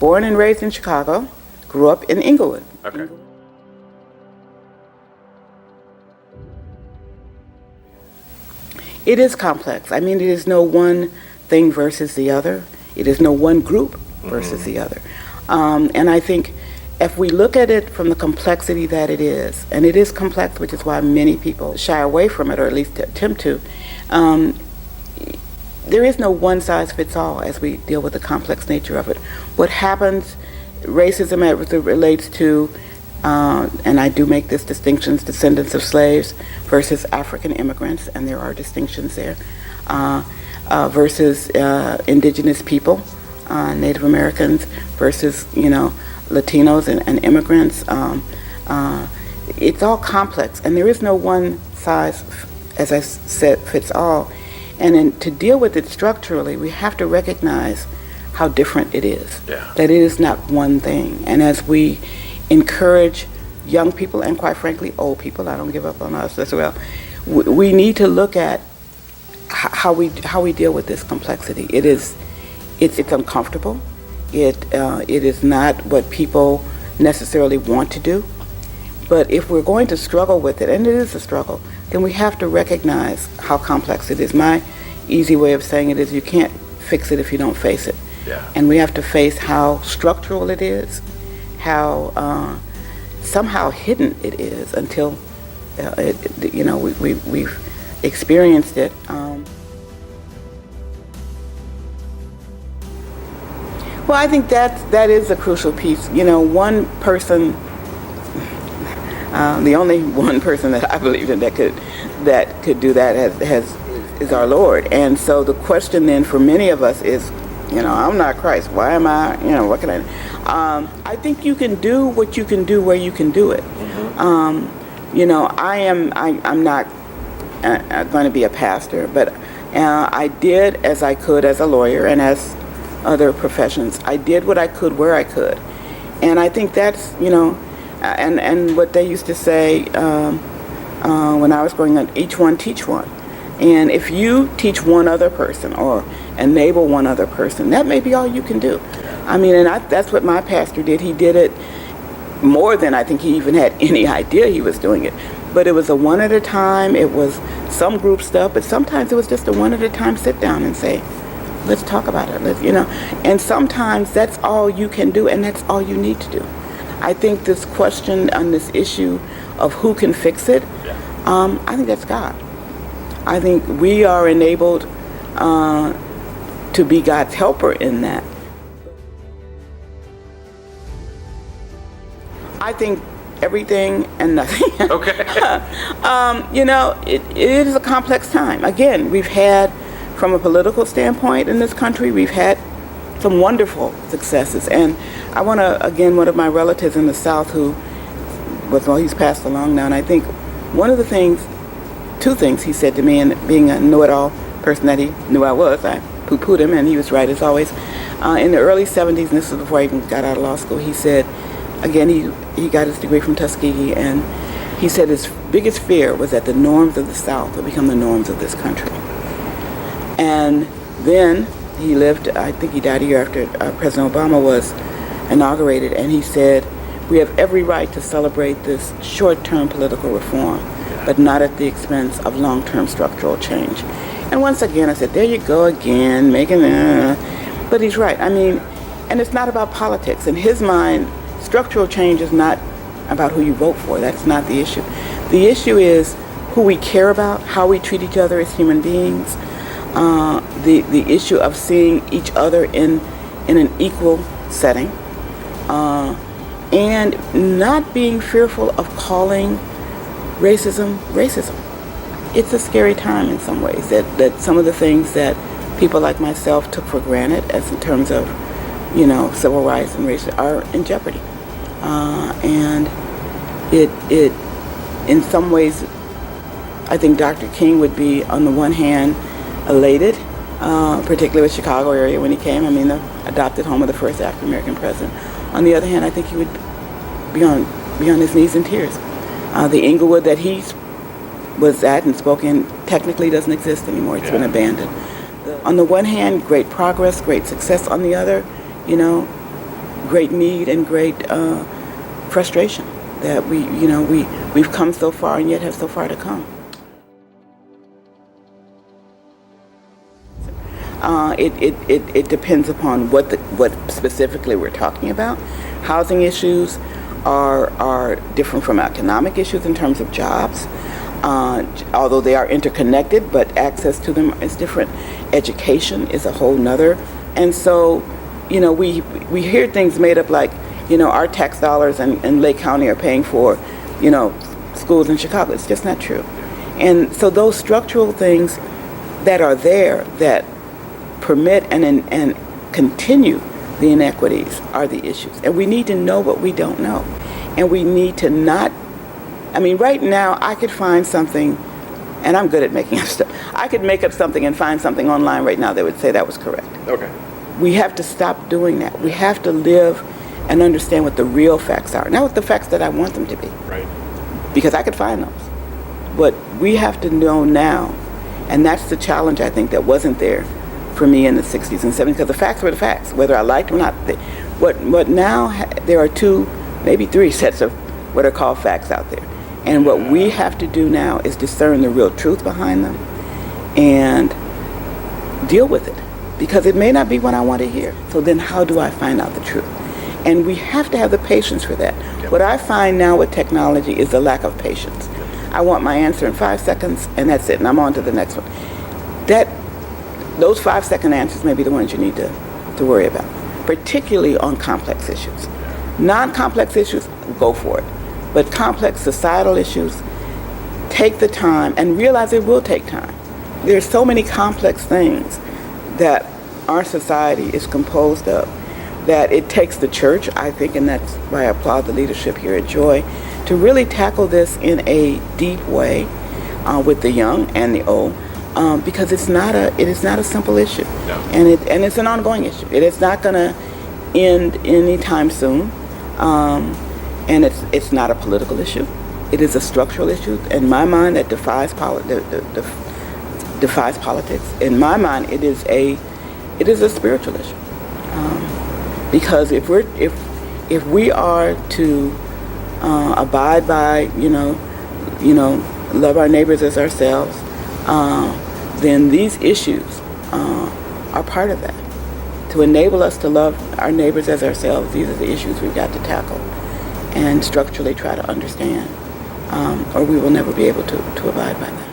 born and raised in Chicago, grew up in Inglewood. Okay. It is complex. I mean, it is no one thing versus the other. It is no one group versus the other. And I think if we look at it from the complexity that it is, and it is complex, which is why many people shy away from it, or at least attempt to, there is no one size fits all as we deal with the complex nature of it. What happens, racism as it relates to, and I do make this distinction, descendants of slaves versus African immigrants, and there are distinctions there, versus indigenous people, Native Americans versus, Latinos and immigrants. It's all complex, and there is no one size, as I said, fits all. And to deal with it structurally, we have to recognize how different it is. Yeah. That it is not one thing. And as we encourage young people, and quite frankly, old people, I don't give up on us as well, we need to look at how we deal with this complexity. It's uncomfortable. It is not what people necessarily want to do. But if we're going to struggle with it, and it is a struggle, then we have to recognize how complex it is. My easy way of saying it is you can't fix it if you don't face it. Yeah. And we have to face how structural it is, how somehow hidden it is until we've experienced it. Well, I think that is a crucial piece. One person, the only one person that I believe in that could do that is our Lord. And so the question then for many of us is, I'm not Christ. Why am I? What can I? I think you can do what you can do where you can do it. Mm-hmm. I'm not going to be a pastor, but I did as I could as a lawyer and as other professions. I did what I could where I could, and I think that's and what they used to say when I was growing up, each one teach one. And if you teach one other person or enable one other person, that may be all you can do. I mean, and that's what my pastor did. He did it more than I think he even had any idea he was doing it. But it was a one at a time. It was some group stuff, but sometimes it was just a one at a time sit down and say, let's talk about it. And sometimes that's all you can do, and that's all you need to do. I think this question on this issue of who can fix it, I think that's God. I think we are enabled to be God's helper in that. I think everything and nothing. Okay. It is a complex time. Again, we've had, from a political standpoint in this country, we've had some wonderful successes. And I want to, again, one of my relatives in the South he's passed along now, and I think two things he said to me, and being a know-it-all person that he knew I was, I poo-pooed him, and he was right as always. In the early 70s, and this was before I even got out of law school, he said, again, he got his degree from Tuskegee, and he said his biggest fear was that the norms of the South would become the norms of this country. And then he lived, I think he died a year after President Obama was inaugurated, and he said, we have every right to celebrate this short-term political reform, but not at the expense of long-term structural change. And once again, I said, there you go again, but he's right. I mean, and it's not about politics. In his mind, structural change is not about who you vote for. That's not the issue. The issue is who we care about, how we treat each other as human beings, the issue of seeing each other in an equal setting, and not being fearful of calling racism. It's a scary time in some ways, that some of the things that people like myself took for granted as in terms of, civil rights and race are in jeopardy. And it in some ways, I think Dr. King would be, on the one hand, elated, particularly with Chicago area when he came. I mean, the adopted home of the first African American president. On the other hand, I think he would be on his knees in tears. The Inglewood that he was at and spoke in technically doesn't exist anymore. It's been abandoned. On the one hand, great progress, great success. On the other, great need and great frustration that we've come so far and yet have so far to come. It depends upon what specifically we're talking about. Housing issues are different from economic issues in terms of jobs, although they are interconnected, but access to them is different. Education is a whole nother. And so, we hear things made up like, our tax dollars in Lake County are paying for, schools in Chicago. It's just not true. And so those structural things that are there that permit and continue the inequities are the issues. And we need to know what we don't know. And we need to not, right now I could find something, and I'm good at making up stuff. I could make up something and find something online right now that would say that was correct. Okay. We have to stop doing that. We have to live and understand what the real facts are. Not what the facts that I want them to be. Right. Because I could find those. But we have to know now, and that's the challenge, I think, that wasn't there for me in the 60s and 70s, because the facts were the facts, whether I liked them or not. What now, there are 2, maybe 3 sets of what are called facts out there. And what we have to do now is discern the real truth behind them and deal with it, because it may not be what I want to hear. So then how do I find out the truth? And we have to have the patience for that. Yep. What I find now with technology is the lack of patience. I want my answer in 5 seconds, and that's it, and I'm on to the next one. Those 5-second answers may be the ones you need to worry about, particularly on complex issues. Non-complex issues, go for it. But complex societal issues, take the time and realize it will take time. There's so many complex things that our society is composed of that it takes the church, I think, and that's why I applaud the leadership here at Joy, to really tackle this in a deep way with the young and the old, because it is not a simple issue. No. And it's an ongoing issue. It is not going to end anytime soon, and it's not a political issue. It is a structural issue in my mind that defies politics. In my mind, it is a spiritual issue. Because if we are to abide by, love our neighbors as ourselves, then these issues are part of that. To enable us to love our neighbors as ourselves, these are the issues we've got to tackle and structurally try to understand, or we will never be able to abide by that.